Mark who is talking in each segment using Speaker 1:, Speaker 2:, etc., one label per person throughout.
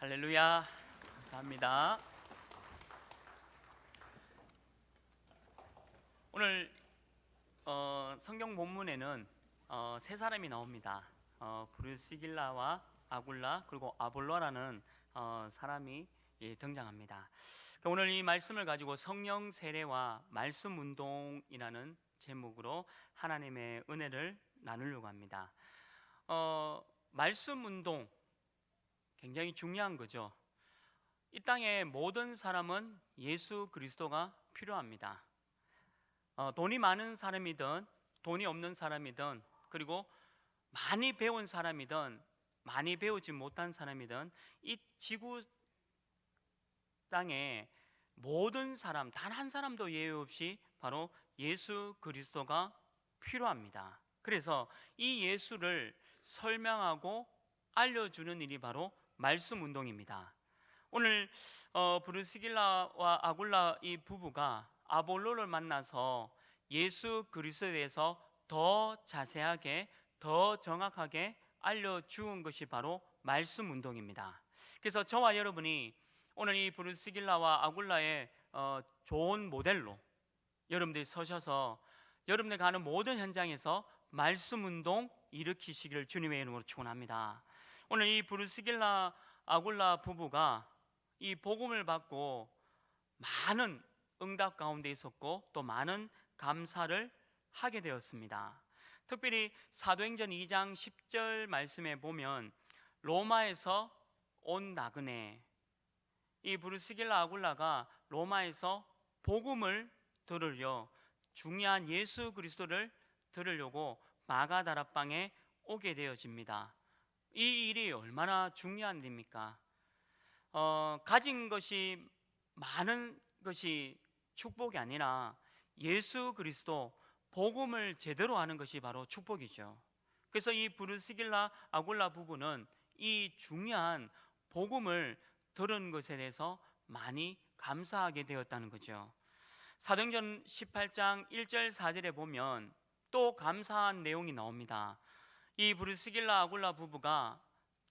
Speaker 1: 할렐루야. 감사합니다. 오늘 성경 본문에는 세 사람이 나옵니다. 브루시길라와 아굴라 그리고 아볼로라는 사람이 등장합니다. 오늘 이 말씀을 가지고 성령 세례와 말씀 운동이라는 제목으로 하나님의 은혜를 나누려고 합니다. 말씀 운동 굉장히 중요한 거죠. 이 땅의 모든 사람은 예수 그리스도가 필요합니다. 돈이 많은 사람이든 돈이 없는 사람이든 그리고 많이 배운 사람이든 많이 배우지 못한 사람이든 이 지구 땅에 모든 사람 단 한 사람도 예외 없이 바로 예수 그리스도가 필요합니다. 그래서 이 예수를 설명하고 알려주는 일이 바로 말씀 운동입니다. 오늘 브루스길라와 아굴라 이 부부가 아볼로를 만나서 예수 그리스도에 대해서 더 자세하게 더 정확하게 알려주은 것이 바로 말씀 운동입니다. 그래서 저와 여러분이 오늘 이 브루스길라와 아굴라의 좋은 모델로 여러분들이 서셔서 여러분들 가는 모든 현장에서 말씀 운동 일으키시기를 주님의 이름으로 축원합니다. 오늘 이 브루스길라 아굴라 부부가 이 복음을 받고 많은 응답 가운데 있었고 또 많은 감사를 하게 되었습니다. 특별히 사도행전 2장 10절 말씀에 보면 로마에서 온 나그네, 이 브루스길라 아굴라가 로마에서 복음을 들으려 중요한 예수 그리스도를 들으려고 마가다락방에 오게 되어집니다. 이 일이 얼마나 중요한 일입니까? 가진 것이 많은 것이 축복이 아니라 예수 그리스도 복음을 제대로 아는 것이 바로 축복이죠. 그래서 이 브루스길라 아굴라 부부는 이 중요한 복음을 들은 것에 대해서 많이 감사하게 되었다는 거죠. 사도행전 18장 1절 4절에 보면 또 감사한 내용이 나옵니다. 이 브루스길라 아굴라 부부가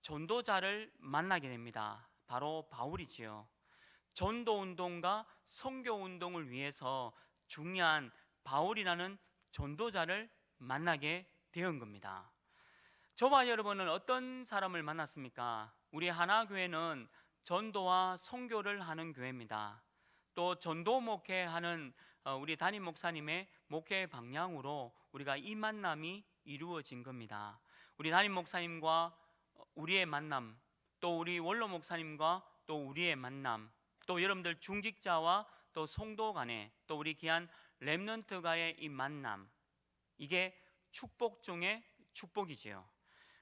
Speaker 1: 전도자를 만나게 됩니다. 바로 바울이지요. 전도 운동과 선교 운동을 위해서 중요한 바울이라는 전도자를 만나게 된 겁니다. 저와 여러분은 어떤 사람을 만났습니까? 우리 하나교회는 전도와 선교를 하는 교회입니다. 또 전도 목회하는 우리 담임 목사님의 목회 방향으로 우리가 이 만남이 이루어진 겁니다. 우리 담임 목사님과 우리의 만남, 또 우리 원로 목사님과 또 우리의 만남, 또 여러분들 중직자와 또 성도 간의, 또 우리 귀한 렘넌트가의 이 만남, 이게 축복 중에 축복이지요.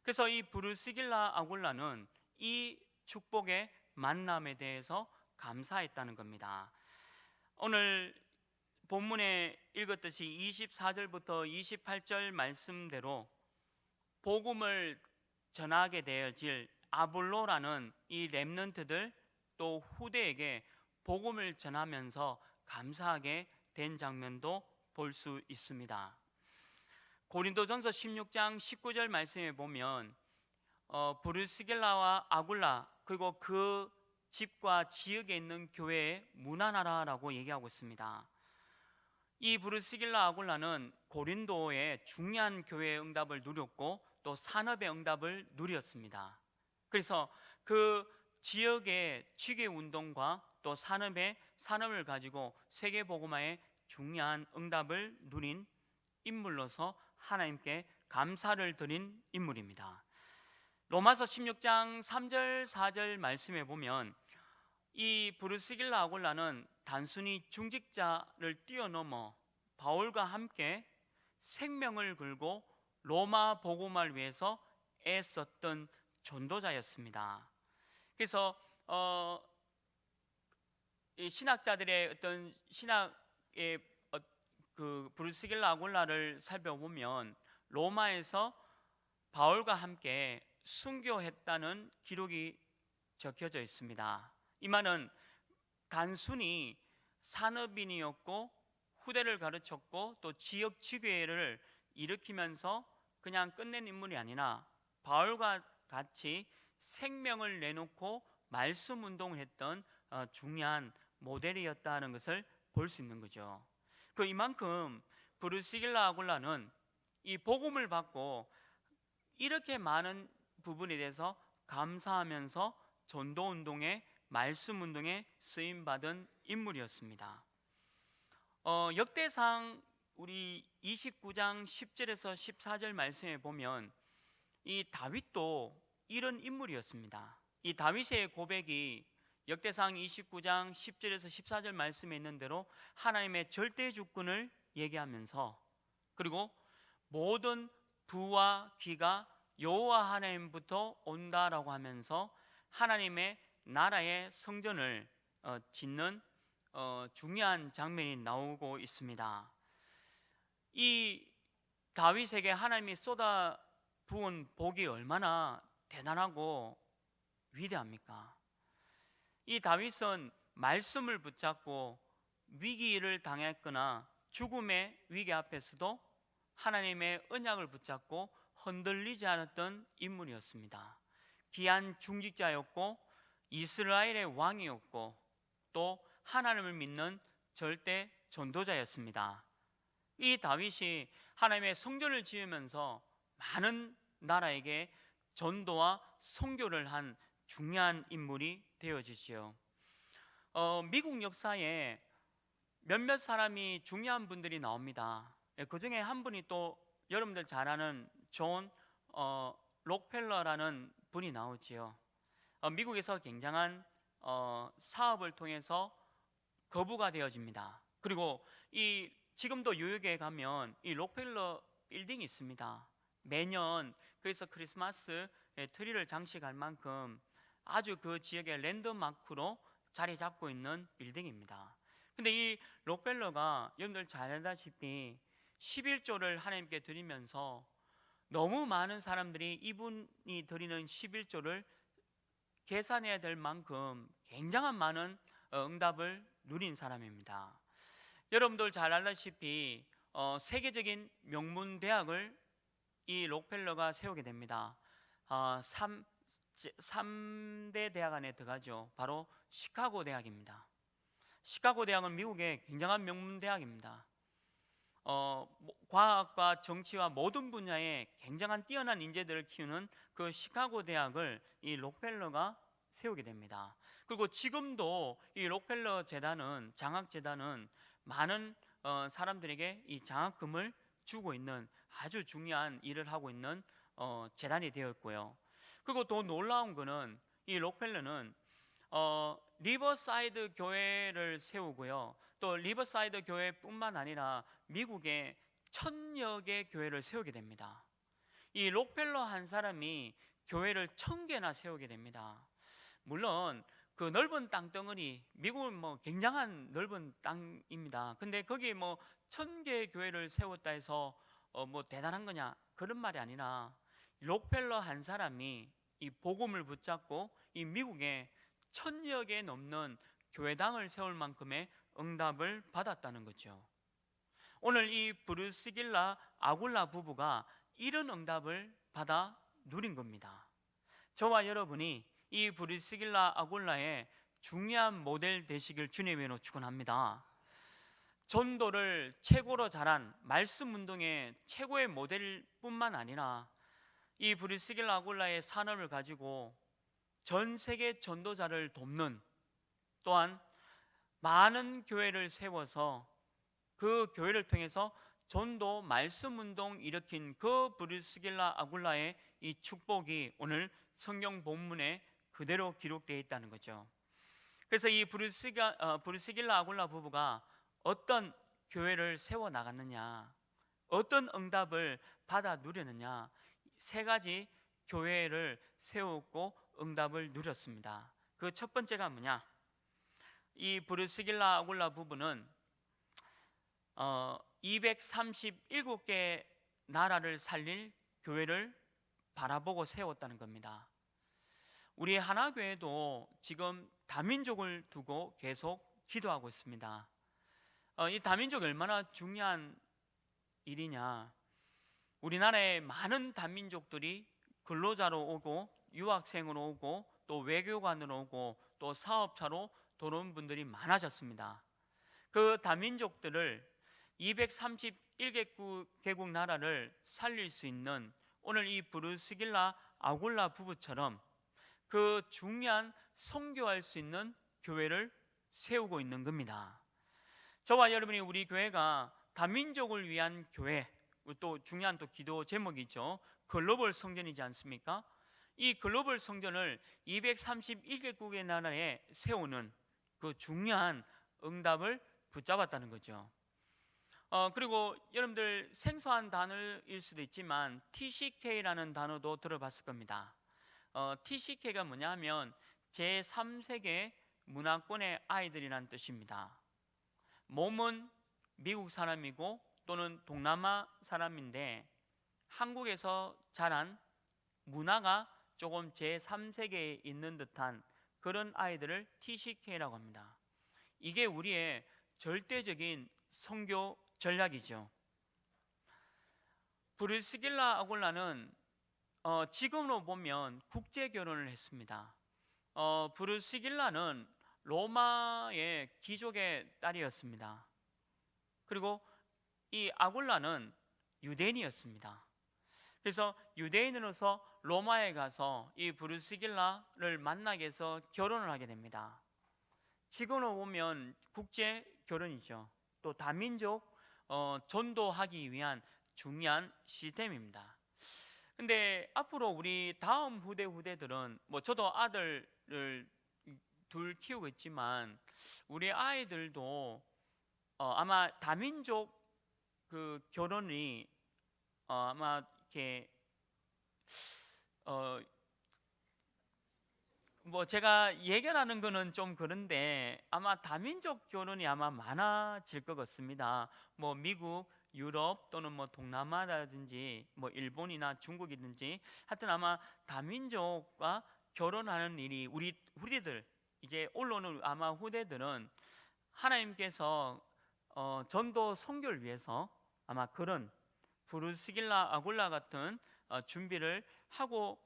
Speaker 1: 그래서 이 브루스길라 아굴라는 이 축복의 만남에 대해서 감사했다는 겁니다. 오늘 본문에 읽었듯이 24절부터 28절 말씀대로 복음을 전하게 되어질 아볼로라는 이 렘넌트들 또 후대에게 복음을 전하면서 감사하게 된 장면도 볼 수 있습니다. 고린도전서 16장 19절 말씀에 보면 브루스길라와 아굴라 그리고 그 집과 지역에 있는 교회에 문안하라라고 얘기하고 있습니다. 이 브루스길라 아굴라는 고린도의 중요한 교회의 응답을 누렸고 또 산업의 응답을 누렸습니다. 그래서 그 지역의 취계 운동과 또 산업을 가지고 세계 복음화의 중요한 응답을 누린 인물로서 하나님께 감사를 드린 인물입니다. 로마서 16장 3절 4절 말씀에 보면 이 브루스길라 아굴라는 단순히 중직자를 뛰어넘어 바울과 함께 생명을 걸고 로마 복음화를 위해서 애썼던 전도자였습니다. 그래서 이 신학자들의 어떤 신학의 그 브루스길라 아굴라를 살펴보면 로마에서 바울과 함께 순교했다는 기록이 적혀져 있습니다. 이 말은 단순히 산업인이었고 후대를 가르쳤고 또 지역 지교회를 일으키면서 그냥 끝낸 인물이 아니라 바울과 같이 생명을 내놓고 말씀 운동을 했던 중요한 모델이었다는 것을 볼 수 있는 거죠. 이만큼 브루시길라 아굴라는 이 복음을 받고 이렇게 많은 부분에 대해서 감사하면서 전도 운동에, 말씀 운동에 쓰임 받은 인물이었습니다. 역대상 우리 29장 10절에서 14절 말씀에 보면 이 다윗도 이런 인물이었습니다. 이 다윗의 고백이 역대상 29장 10절에서 14절 말씀에 있는 대로 하나님의 절대 주권을 얘기하면서, 그리고 모든 부와 귀가 여호와 하나님부터 온다라고 하면서 하나님의 나라의 성전을 짓는 중요한 장면이 나오고 있습니다. 이 다윗에게 하나님이 쏟아 부은 복이 얼마나 대단하고 위대합니까? 이 다윗은 말씀을 붙잡고 위기를 당했거나 죽음의 위기 앞에서도 하나님의 언약을 붙잡고 흔들리지 않았던 인물이었습니다. 귀한 중직자였고 이스라엘의 왕이었고 또 하나님을 믿는 절대 전도자였습니다. 이 다윗이 하나님의 성전을 지으면서 많은 나라에게 전도와 선교를 한 중요한 인물이 되어지지요. 미국 역사에 몇몇 사람이 중요한 분들이 나옵니다. 그 중에 한 분이 또 여러분들 잘 아는 존 록펠러라는 분이 나오지요. 미국에서 굉장한 사업을 통해서 거부가 되어집니다. 그리고 이 지금도 뉴욕에 가면 이 록펠러 빌딩이 있습니다. 매년 그래서 크리스마스 트리를 장식할 만큼 아주 그 지역의 랜드마크로 자리 잡고 있는 빌딩입니다. 근데 이 록펠러가 여러분들 잘 알다시피 11조를 하나님께 드리면서 너무 많은 사람들이 이분이 드리는 11조를 계산해야 될 만큼 굉장한 많은 응답을 누린 사람입니다. 여러분들 잘 알다시피 세계적인 명문 대학을 이 록펠러가 세우게 됩니다. 3대 대학 안에 들어가죠. 바로 시카고 대학입니다. 시카고 대학은 미국의 굉장한 명문 대학입니다. 과학과 정치와 모든 분야에 굉장한 뛰어난 인재들을 키우는 그 시카고 대학을 이 록펠러가 세우게 됩니다. 그리고 지금도 이 록펠러 재단은, 장학재단은 많은 사람들에게 이 장학금을 주고 있는 아주 중요한 일을 하고 있는 재단이 되었고요. 그리고 더 놀라운 거는 이 록펠러는 리버사이드 교회를 세우고요. 또 리버사이드 교회뿐만 아니라 미국에 1000여 개 교회를 세우게 됩니다. 이 록펠러 한 사람이 교회를 1000개나 세우게 됩니다. 물론 그 넓은 땅덩어리, 미국은 뭐 굉장한 넓은 땅입니다. 근데 거기 뭐 1000개 교회를 세웠다 해서 뭐 대단한 거냐, 그런 말이 아니라 록펠러 한 사람이 이 복음을 붙잡고 이 미국에 1000여 개 넘는 교회당을 세울 만큼의 응답을 받았다는 거죠. 오늘 이 브루스길라 아굴라 부부가 이런 응답을 받아 누린 겁니다. 저와 여러분이 이 브루스길라 아굴라의 중요한 모델 되시길 주님으로 축원합니다. 전도를 최고로 잘한 말씀 운동의 최고의 모델뿐만 아니라 이 브루스길라 아굴라의 산업을 가지고 전 세계 전도자를 돕는, 또한 많은 교회를 세워서 그 교회를 통해서 전도 말씀 운동 일으킨 그 브루스길라 아굴라의 이 축복이 오늘 성경 본문에 그대로 기록되어 있다는 거죠. 그래서 이 브루스길라 아굴라 부부가 어떤 교회를 세워 나갔느냐, 어떤 응답을 받아 누렸느냐, 세 가지 교회를 세우고 응답을 누렸습니다. 그 첫 번째가 뭐냐? 이 브루스길라 아굴라 부부는 237개 나라를 살릴 교회를 바라보고 세웠다는 겁니다. 우리 하나교회도 지금 다민족을 두고 계속 기도하고 있습니다. 이 다민족이 얼마나 중요한 일이냐? 우리나라에 많은 다민족들이 근로자로 오고 유학생으로 오고 또 외교관으로 오고 또 사업자로 들어온 분들이 많아졌습니다. 그 다민족들을 231개국 나라를 살릴 수 있는 오늘 이 브루스길라 아굴라 부부처럼 그 중요한 선교할 수 있는 교회를 세우고 있는 겁니다. 저와 여러분이 우리 교회가 다민족을 위한 교회, 또 중요한 또 기도 제목이죠. 글로벌 성전이지 않습니까? 이 글로벌 성전을 231개국의 나라에 세우는 그 중요한 응답을 붙잡았다는 거죠. 그리고 여러분들 생소한 단어일 수도 있지만 TCK라는 단어도 들어봤을 겁니다. TCK가 뭐냐 하면 제3세계 문화권의 아이들이란 뜻입니다. 몸은 미국 사람이고 또는 동남아 사람인데 한국에서 자란 문화가 조금 제3세계에 있는 듯한 그런 아이들을 TCK라고 합니다. 이게 우리의 절대적인 선교 전략이죠. 브리스길라 아굴라는 지금으로 보면 국제 결혼을 했습니다. 브루스길라는 로마의 귀족의 딸이었습니다. 그리고 이 아굴라는 유대인이었습니다. 그래서 유대인으로서 로마에 가서 이 브루스길라를 만나게 해서 결혼을 하게 됩니다. 지금으로 보면 국제 결혼이죠. 또 다민족 전도하기 위한 중요한 시스템입니다. 근데 앞으로 우리 다음 후대들은 뭐 저도 아들을 둘 키우고 있지만 우리 아이들도 아마 다민족 그 결혼이 아마 이렇게 뭐 제가 예견하는 거는 좀 그런데 아마 다민족 결혼이 아마 많아질 것 같습니다. 뭐 미국, 유럽 또는 뭐 동남아라든지 뭐 일본이나 중국이든지 하여튼 아마 다민족과 결혼하는 일이 우리 후대들 이제 올라오는 아마 후대들은 하나님께서 전도 선교를 위해서 아마 그런 브루스길라 아굴라 같은 준비를 하고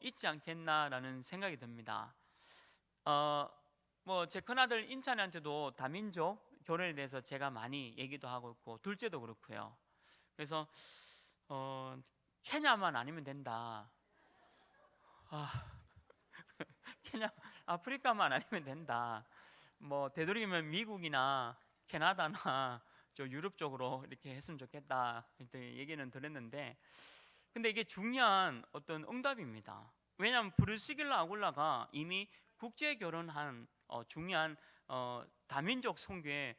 Speaker 1: 있지 않겠나라는 생각이 듭니다. 뭐 제 큰아들 인찬이한테도 다민족 결혼에 대해서 제가 많이 얘기도 하고 있고 둘째도 그렇고요. 그래서 케냐만 아니면 된다. 케냐, 아프리카만 아니면 된다. 뭐 되도록이면 미국이나 캐나다나 저 유럽 쪽으로 이렇게 했으면 좋겠다. 얘기는 들었는데, 근데 이게 중요한 어떤 응답입니다. 왜냐하면 브루스길라 아굴라가 이미 국제 결혼한 중요한 다민족 선교의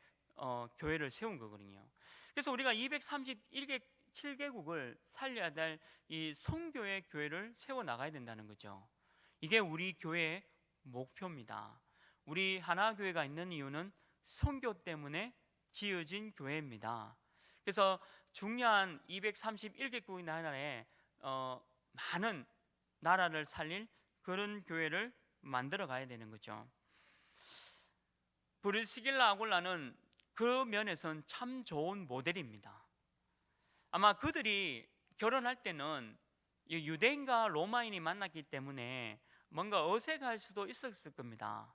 Speaker 1: 교회를 세운 거거든요. 그래서 우리가 237개국을 살려야 될 이 선교의 교회를 세워 나가야 된다는 거죠. 이게 우리 교회의 목표입니다. 우리 하나교회가 있는 이유는 선교 때문에 지어진 교회입니다. 그래서 중요한 231개국의 나라에 많은 나라를 살릴 그런 교회를 만들어 가야 되는 거죠. 브리스길라 아굴라는 그 면에서는 참 좋은 모델입니다. 아마 그들이 결혼할 때는 유대인과 로마인이 만났기 때문에 뭔가 어색할 수도 있었을 겁니다.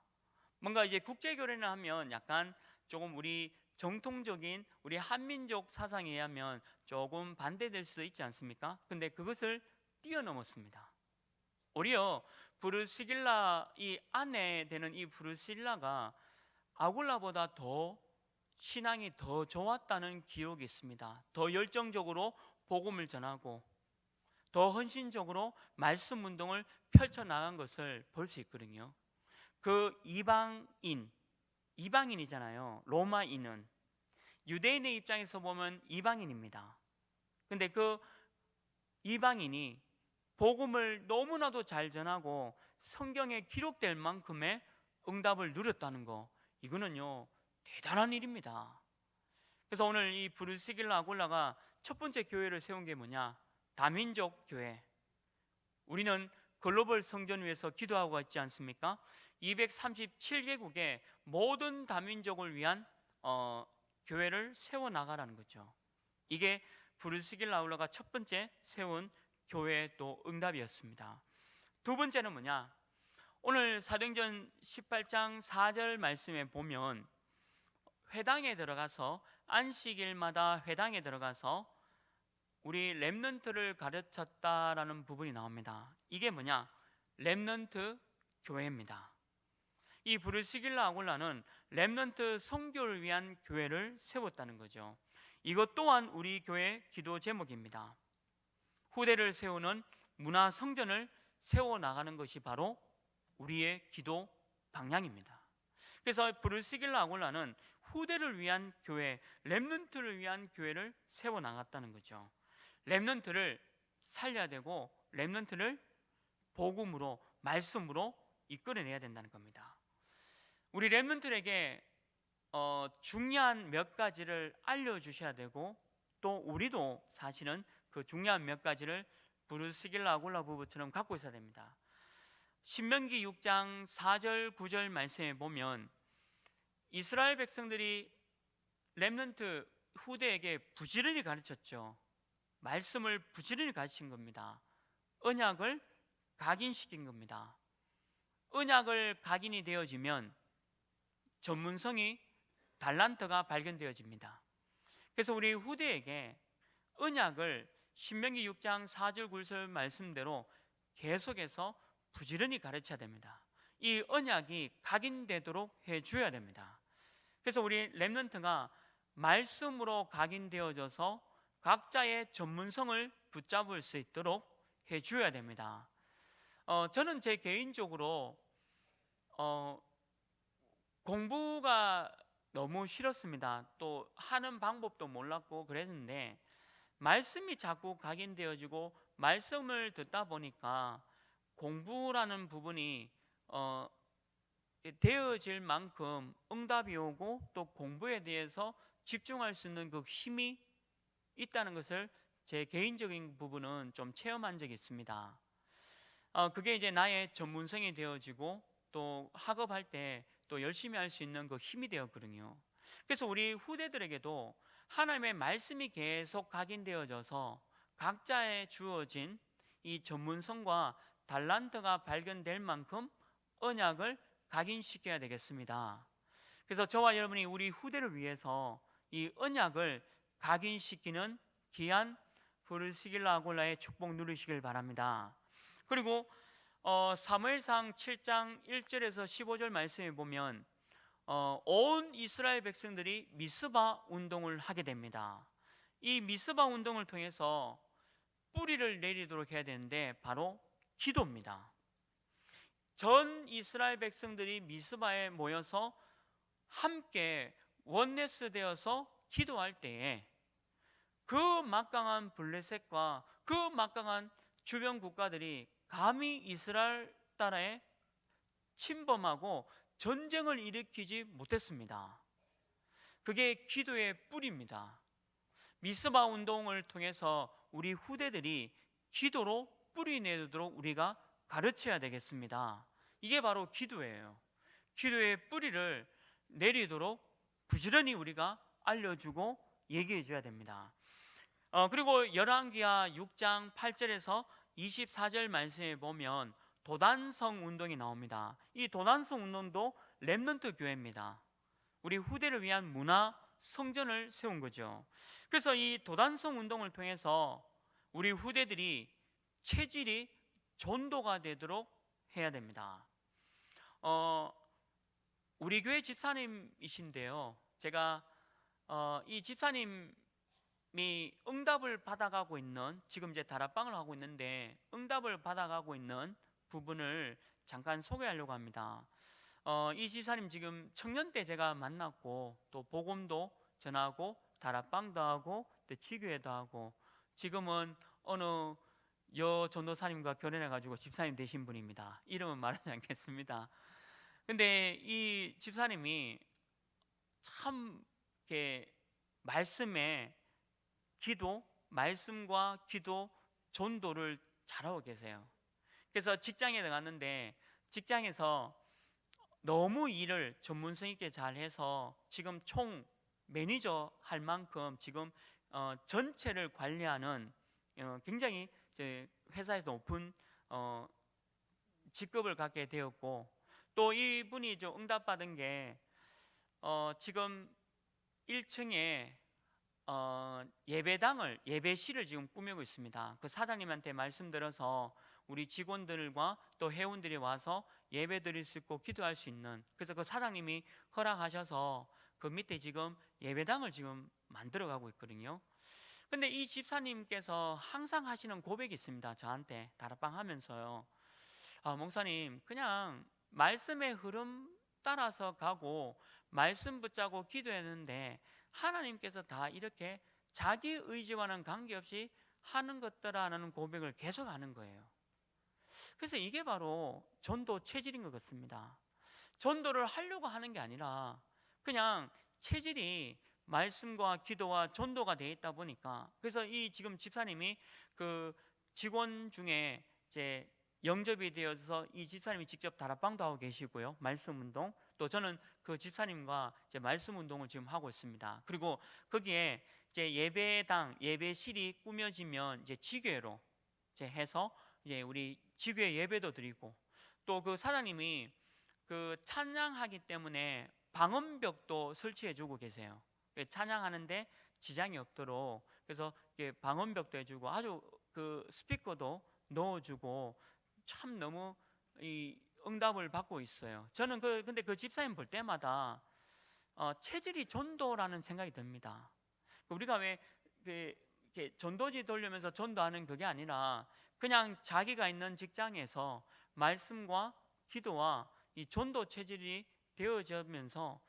Speaker 1: 뭔가 이제 국제 결혼을 하면 약간 조금 우리 정통적인 우리 한민족 사상에 의하면 조금 반대될 수도 있지 않습니까? 근데 그것을 뛰어넘었습니다. 오히려 브루스길라 이 아내 되는 이 브루스길라가 아굴라보다 더 신앙이 더 좋았다는 기록이 있습니다. 더 열정적으로 복음을 전하고 더 헌신적으로 말씀 운동을 펼쳐나간 것을 볼 수 있거든요. 그 이방인이잖아요. 로마인은 유대인의 입장에서 보면 이방인입니다. 근데 그 이방인이 복음을 너무나도 잘 전하고 성경에 기록될 만큼의 응답을 누렸다는 거, 이거는요 대단한 일입니다. 그래서 오늘 이 브루스길라 아굴라가 첫 번째 교회를 세운 게 뭐냐? 다민족 교회. 우리는 글로벌 성전 위해서 기도하고 있지 않습니까? 237개국의 모든 다민족을 위한 교회를 세워나가라는 거죠. 이게 브루스길라 아굴라가 첫 번째 세운 교회의 또 응답이었습니다. 두 번째는 뭐냐? 오늘 사도행전 18장 4절 말씀에 보면 회당에 들어가서 안식일마다 회당에 들어가서 우리 렘넌트를 가르쳤다라는 부분이 나옵니다. 이게 뭐냐? 렘넌트 교회입니다. 이 브르시길라 아굴라는 렘넌트 선교를 위한 교회를 세웠다는 거죠. 이것 또한 우리 교회 기도 제목입니다. 후대를 세우는 문화 성전을 세워나가는 것이 바로 우리의 기도 방향입니다. 그래서 브르시길라 아굴라는 후대를 위한 교회, 렘넌트를 위한 교회를 세워나갔다는 거죠. 렘넌트를 살려야 되고 렘넌트를 복음으로, 말씀으로 이끌어내야 된다는 겁니다. 우리 렘넌트에게 중요한 몇 가지를 알려주셔야 되고, 또 우리도 사실은 그 중요한 몇 가지를 브르시길라 아굴라 부부처럼 갖고 있어야 됩니다. 신명기 6장 4절 9절 말씀에 보면 이스라엘 백성들이 렘넌트 후대에게 부지런히 가르쳤죠. 말씀을 부지런히 가르친 겁니다. 언약을 각인시킨 겁니다. 언약을 각인이 되어지면 전문성이, 달란트가 발견되어집니다. 그래서 우리 후대에게 언약을 신명기 6장 4절 9절 말씀대로 계속해서 부지런히 가르쳐야 됩니다. 이 언약이 각인되도록 해줘야 됩니다. 그래서 우리 렘넌트가 말씀으로 각인되어져서 각자의 전문성을 붙잡을 수 있도록 해줘야 됩니다. 저는 제 개인적으로 공부가 너무 싫었습니다. 또 하는 방법도 몰랐고 그랬는데 말씀이 자꾸 각인되어지고 말씀을 듣다 보니까 공부라는 부분이 되어질 만큼 응답이 오고 또 공부에 대해서 집중할 수 있는 그 힘이 있다는 것을 제 개인적인 부분은 좀 체험한 적이 있습니다. 그게 이제 나의 전문성이 되어지고 또 학업할 때 또 열심히 할 수 있는 그 힘이 되었거든요. 그래서 우리 후대들에게도 하나님의 말씀이 계속 각인되어져서 각자의 주어진 이 전문성과 달란트가 발견될 만큼 언약을 각인시켜야 되겠습니다. 그래서 저와 여러분이 우리 후대를 위해서 이 언약을 각인시키는 귀한 브르시길라 아굴라의 축복 누리시길 바랍니다. 그리고 사무엘상 7장 1절에서 15절 말씀에 보면 온 이스라엘 백성들이 미스바 운동을 하게 됩니다. 이 미스바 운동을 통해서 뿌리를 내리도록 해야 되는데 바로 기도입니다. 전 이스라엘 백성들이 미스바에 모여서 함께 원네스 되어서 기도할 때에 그 막강한 블레셋과 그 막강한 주변 국가들이 감히 이스라엘 나라에 침범하고 전쟁을 일으키지 못했습니다. 그게 기도의 뿌리입니다. 미스바 운동을 통해서 우리 후대들이 기도로 뿌리 내도록 우리가 가르쳐야 되겠습니다. 이게 바로 기도예요. 기도의 뿌리를 내리도록 부지런히 우리가 알려주고 얘기해 줘야 됩니다. 그리고 열왕기하 6장 8절에서 24절 말씀에 보면 도단성 운동이 나옵니다. 이 도단성 운동도 렘넌트 교회입니다. 우리 후대를 위한 문화 성전을 세운 거죠. 그래서 이 도단성 운동을 통해서 우리 후대들이 체질이 전도가 되도록 해야 됩니다. 우리 교회 집사님이신데요, 제가 이 집사님이 응답을 받아가고 있는, 지금 이제 다락방을 하고 있는데 응답을 받아가고 있는 부분을 잠깐 소개하려고 합니다. 이 집사님 지금 청년 때 제가 만났고 또 복음도 전하고 다락방도 하고 또 지교회도 하고 지금은 어느 여 전도사님과 결혼해가지고 집사님 되신 분입니다. 이름은 말하지 않겠습니다. 근데 이 집사님이 참 이렇게 말씀에 기도, 말씀과 기도, 전도를 잘하고 계세요. 그래서 직장에 들어갔는데 직장에서 너무 일을 전문성 있게 잘해서 지금 총 매니저 할 만큼 지금 전체를 관리하는 굉장히 회사에서 높은 직급을 갖게 되었고, 또 이분이 좀 응답받은 게 지금 1층에 예배실을 지금 꾸미고 있습니다. 그 사장님한테 말씀드려서 우리 직원들과 또 회원들이 와서 예배 드릴 수 있고 기도할 수 있는, 그래서 그 사장님이 허락하셔서 그 밑에 지금 예배당을 지금 만들어 가고 있거든요. 근데 이 집사님께서 항상 하시는 고백이 있습니다. 저한테 다락방 하면서요. 목사님, 그냥 말씀의 흐름 따라서 가고 말씀 붙잡고 기도했는데 하나님께서 다 이렇게 자기 의지와는 관계없이 하는 것더라는 고백을 계속 하는 거예요. 그래서 이게 바로 전도 체질인 것 같습니다. 전도를 하려고 하는 게 아니라 그냥 체질이 말씀과 기도와 전도가 되어 있다 보니까, 그래서 이 지금 집사님이 그 직원 중에 이제 영접이 되어서 이 집사님이 직접 다락방도 하고 계시고요, 말씀 운동, 또 저는 그 집사님과 이제 말씀 운동을 지금 하고 있습니다. 그리고 거기에 이제 예배당, 예배실이 꾸며지면 이제 지교회로 이제 해서 이제 우리 지교회 예배도 드리고, 또 그 사장님이 그 찬양하기 때문에 방음벽도 설치해 주고 계세요. 찬양하는데 지장이 없도록, 그래서 방음벽도 해주고 아주 그 스피커도 넣어주고 참 너무 이 응답을 받고 있어요. 저는 근데 그 집사님 볼 때마다 체질이 전도라는 생각이 듭니다. 우리가 왜 이렇게 전도지 돌리면서 전도하는 그게 아니라 그냥 자기가 있는 직장에서 말씀과 기도와 이 전도 체질이 되어지면서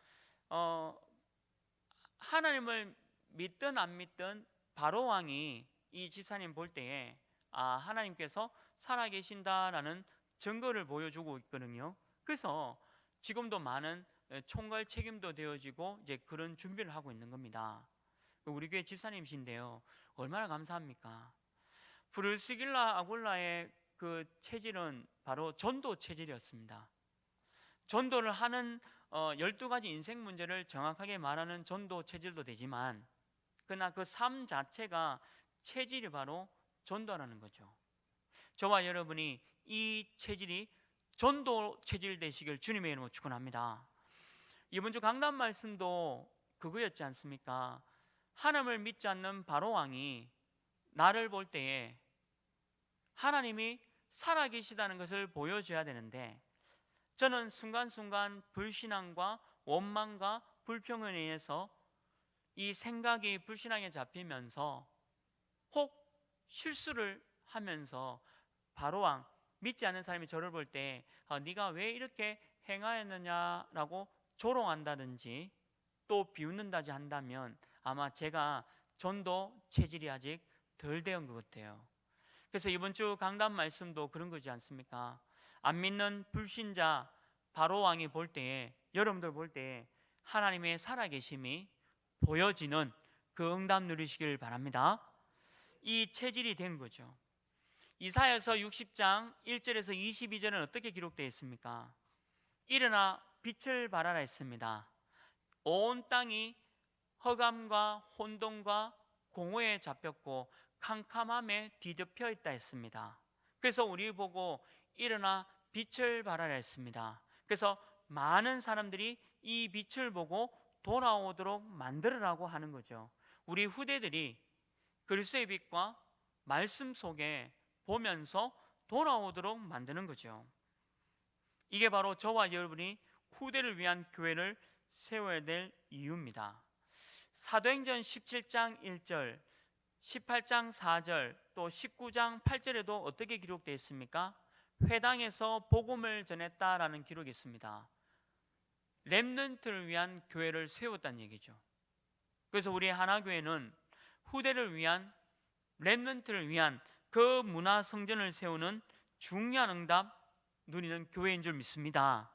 Speaker 1: 하나님을 믿든 안 믿든 바로 왕이 이 집사님 볼 때에 하나님께서 살아계신다라는 증거를 보여주고 있거든요. 그래서 지금도 많은 총괄 책임도 되어지고 이제 그런 준비를 하고 있는 겁니다. 우리 교회 집사님이신데요, 얼마나 감사합니까? 브르스길라 아굴라의 그 체질은 바로 전도 체질이었습니다. 전도를 하는 12가지 인생 문제를 정확하게 말하는 전도 체질도 되지만, 그러나 그 삶 자체가 체질이 바로 전도라는 거죠. 저와 여러분이 이 체질이 전도 체질 되시길 주님의 이름으로 축원합니다. 이번 주 강단 말씀도 그거였지 않습니까? 하나님을 믿지 않는 바로왕이 나를 볼 때에 하나님이 살아계시다는 것을 보여줘야 되는데, 저는 순간순간 불신앙과 원망과 불평에 의해서 이 생각이 불신앙에 잡히면서 혹 실수를 하면서 바로왕, 믿지 않는 사람이 저를 볼 때 네가 왜 이렇게 행하였느냐라고 조롱한다든지 또 비웃는다지 한다면 아마 제가 전도 체질이 아직 덜 되은 것 같아요. 그래서 이번 주 강단 말씀도 그런 거지 않습니까? 안 믿는 불신자 바로왕이 볼 때에, 여러분들 볼 때에 하나님의 살아계심이 보여지는 그 응답 누리시길 바랍니다. 이 체질이 된 거죠. 이사야서 60장 1절에서 22절은 어떻게 기록되어 있습니까? 일어나 빛을 발하라 했습니다. 온 땅이 허감과 혼돈과 공허에 잡혔고 캄캄함에 뒤덮여 있다 했습니다. 그래서 우리 보고 일어나 빛을 발하라 했습니다. 그래서 많은 사람들이 이 빛을 보고 돌아오도록 만들으라고 하는 거죠. 우리 후대들이 그리스도의 빛과 말씀 속에 보면서 돌아오도록 만드는 거죠. 이게 바로 저와 여러분이 후대를 위한 교회를 세워야 될 이유입니다. 사도행전 17장 1절, 18장 4절, 또 19장 8절에도 어떻게 기록되어 있습니까? 회당에서 복음을 전했다라는 기록이 있습니다. 렘넌트를 위한 교회를 세웠다는 얘기죠. 그래서 우리 하나교회는 후대를 위한, 렘넌트를 위한 그 문화 성전을 세우는 중요한 응답 누리는 교회인 줄 믿습니다.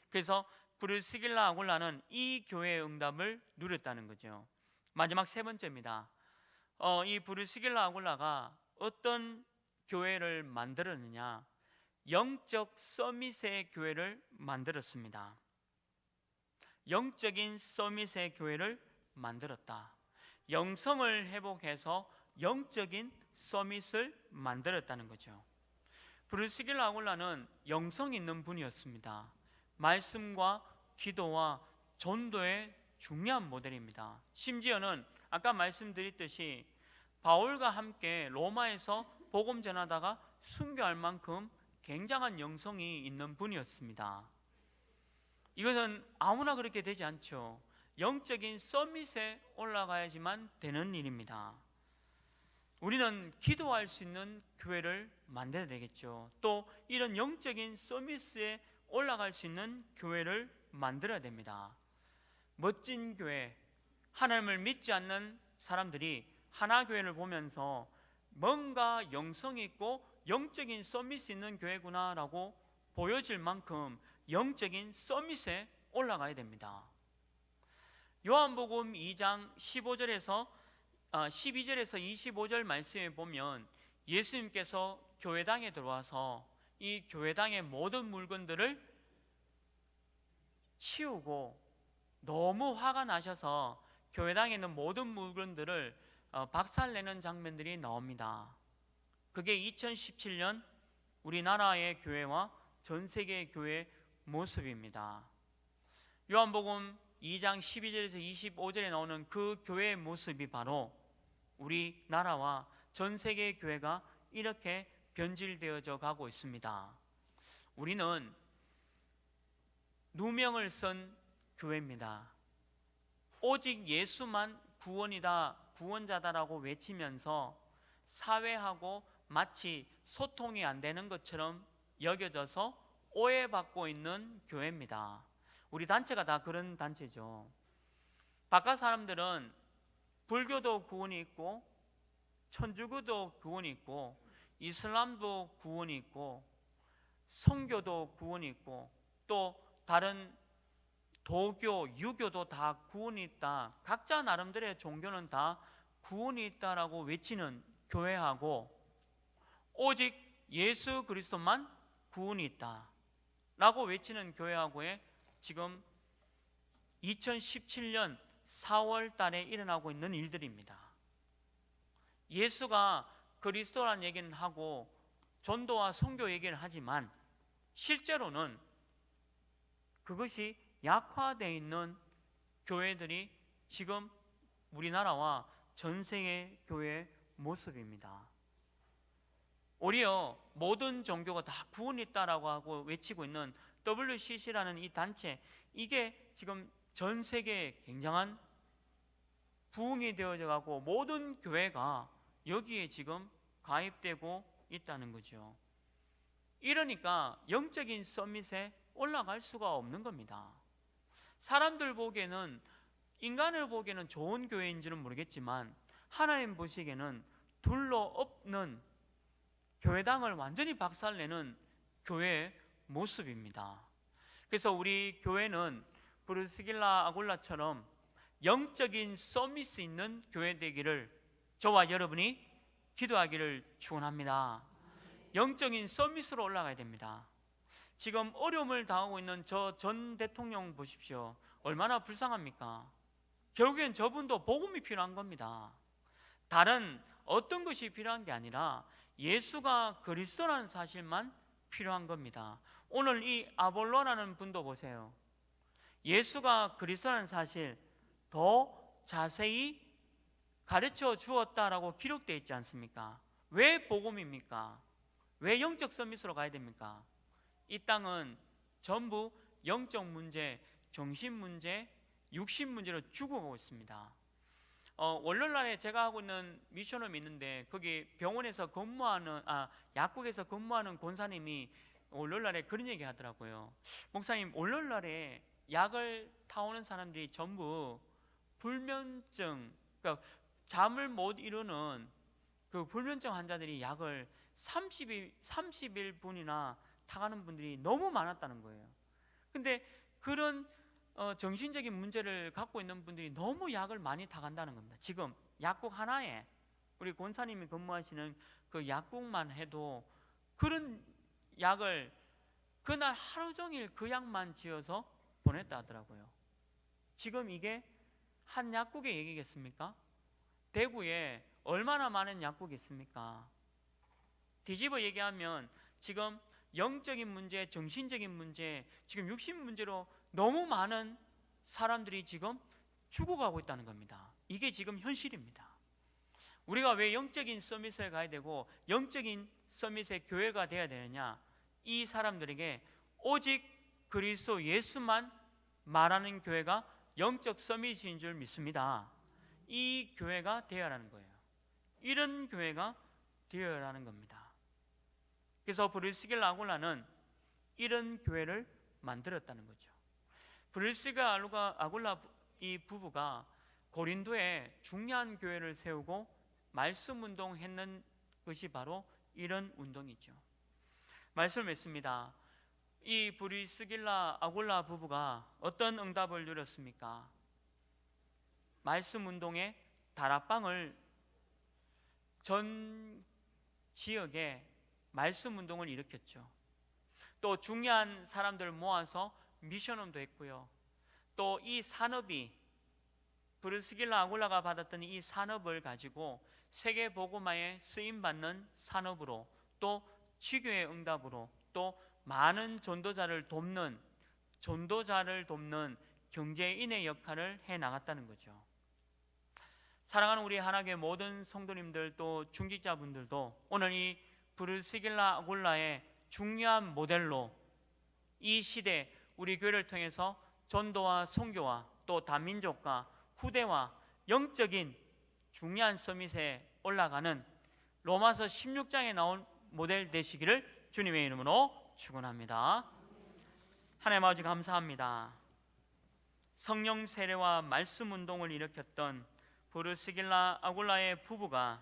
Speaker 1: 그래서 브르스길라 아굴라는 이 교회의 응답을 누렸다는 거죠. 마지막 세 번째입니다. 이 브르스길라 아굴라가 어떤 교회를 만들었느냐? 영적 서밋의 교회를 만들었습니다. 영적인 서밋의 교회를 만들었다. 영성을 회복해서 영적인 서밋을 만들었다는 거죠. 브리스길라 아굴라는 영성 있는 분이었습니다. 말씀과 기도와 전도의 중요한 모델입니다. 심지어는 아까 말씀드렸듯이 바울과 함께 로마에서 복음 전하다가 순교할 만큼 굉장한 영성이 있는 분이었습니다. 이것은 아무나 그렇게 되지 않죠. 영적인 서밋에 올라가야지만 되는 일입니다. 우리는 기도할 수 있는 교회를 만들어야 되겠죠. 또 이런 영적인 서밋에 올라갈 수 있는 교회를 만들어야 됩니다. 멋진 교회, 하나님을 믿지 않는 사람들이 하나교회를 보면서 뭔가 영성이 있고 영적인 서밋이 있는 교회구나라고 보여질 만큼 영적인 서밋에 올라가야 됩니다. 요한복음 2장 12절에서 25절 말씀에 보면 예수님께서 교회당에 들어와서 이 교회당의 모든 물건들을 치우고 너무 화가 나셔서 교회당에 있는 모든 물건들을 박살내는 장면들이 나옵니다. 그게 2017년 우리나라의 교회와 전 세계의 교회의 모습입니다. 요한복음 2장 12절에서 25절에 나오는 그 교회의 모습이 바로 우리나라와 전 세계의 교회가 이렇게 변질되어져 가고 있습니다. 우리는 누명을 쓴 교회입니다. 오직 예수만 구원이다, 구원자다라고 외치면서 사회하고 마치 소통이 안 되는 것처럼 여겨져서 오해받고 있는 교회입니다. 우리 단체가 다 그런 단체죠. 바깥 사람들은 불교도 구원이 있고 천주교도 구원이 있고 이슬람도 구원이 있고 성교도 구원이 있고 또 다른 도교, 유교도 다 구원이 있다. 각자 나름대로의 종교는 다 구원이 있다라고 외치는 교회하고 오직 예수 그리스도만 구원이 있다라고 외치는 교회하고의 지금 2017년 4월 달에 일어나고 있는 일들입니다. 예수가 그리스도라는 얘기는 하고 전도와 선교 얘기를 하지만 실제로는 그것이 약화되어 있는 교회들이 지금 우리나라와 전 세계 교회의 모습입니다. 오히려 모든 종교가 다 구원이 있다라고 하고 외치고 있는 WCC라는 이 단체, 이게 지금 전 세계에 굉장한 부흥이 되어져 가고 모든 교회가 여기에 지금 가입되고 있다는 거죠. 이러니까 영적인 서밋에 올라갈 수가 없는 겁니다. 사람들 보기에는, 인간을 보기에는 좋은 교회인지는 모르겠지만 하나님 보시기에는 둘러엎는 교회당을 완전히 박살내는 교회의 모습입니다. 그래서 우리 교회는 브리스길라 아굴라처럼 영적인 서밋이 있는 교회 되기를 저와 여러분이 기도하기를 축원합니다. 영적인 서밋으로 올라가야 됩니다. 지금 어려움을 당하고 있는 저 전 대통령 보십시오. 얼마나 불쌍합니까? 결국엔 저분도 복음이 필요한 겁니다. 다른 어떤 것이 필요한 게 아니라 예수가 그리스도라는 사실만 필요한 겁니다. 오늘 이 아볼로라는 분도 보세요. 예수가 그리스도라는 사실 더 자세히 가르쳐 주었다라고 기록되어 있지 않습니까? 왜 복음입니까? 왜 영적 서밋으로 가야 됩니까? 이 땅은 전부 영적 문제, 정신 문제, 육신 문제로 죽어가고 있습니다. 월요일날에 제가 하고 있는 미션홈이 있는데 거기 병원에서 근무하는 약국에서 근무하는 권사님이 월요일날에 그런 얘기 하더라고요. 목사님, 월요일날에 약을 타오는 사람들이 전부 불면증, 그러니까 잠을 못 이루는 그 불면증 환자들이 약을 30일분이나 타가는 분들이 너무 많았다는 거예요. 근데 그런 정신적인 문제를 갖고 있는 분들이 너무 약을 많이 타간다는 겁니다. 지금 약국 하나에 우리 권사님이 근무하시는 그 약국만 해도 그런 약을 그날 하루 종일 그 약만 지어서 보냈다 하더라고요. 지금 이게 한 약국의 얘기겠습니까? 대구에 얼마나 많은 약국이 있습니까? 뒤집어 얘기하면 지금 영적인 문제, 정신적인 문제, 지금 육신 문제로 너무 많은 사람들이 지금 죽어가고 있다는 겁니다. 이게 지금 현실입니다. 우리가 왜 영적인 서밋에 가야 되고 영적인 서밋의 교회가 되어야 되느냐? 이 사람들에게 오직 그리스도 예수만 말하는 교회가 영적 서밋인 줄 믿습니다. 이 교회가 되어야 하는 거예요. 이런 교회가 되어야 하는 겁니다. 그래서 브리스길라 아굴라는 이런 교회를 만들었다는 거죠. 브리스길라 아굴라 이 부부가 고린도에 중요한 교회를 세우고 말씀 운동했는 것이 바로 이런 운동이죠. 말씀을 맺습니다. 이 브리스길라 아굴라 부부가 어떤 응답을 누렸습니까? 말씀 운동의 다락방을 전 지역에 말씀 운동을 일으켰죠. 또 중요한 사람들을 모아서 미션홈도 했고요. 또 이 산업이 브리스길라 아굴라가 받았던 이 산업을 가지고 세계 복음화에 쓰임 받는 산업으로 또 지교의 응답으로 또 많은 전도자를 돕는 경제인의 역할을 해 나갔다는 거죠. 사랑하는 우리 하나교회 모든 성도님들 또 중직자분들도 오늘 이 브리스길라 아굴라의 중요한 모델로 이 시대 우리 교회를 통해서 전도와 선교와 또 다민족과 후대와 영적인 중요한 서밋에 올라가는 로마서 16장에 나온 모델 되시기를 주님의 이름으로 축원합니다. 하나님 아버지 감사합니다. 성령 세례와 말씀 운동을 일으켰던 브리스길라 아굴라의 부부가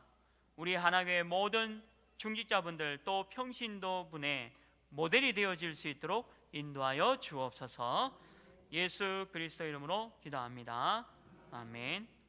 Speaker 1: 우리 하나교회 모든 중직자분들 또 평신도 분의 모델이 되어질 수 있도록 인도하여 주옵소서. 예수 그리스도 이름으로 기도합니다. 아멘.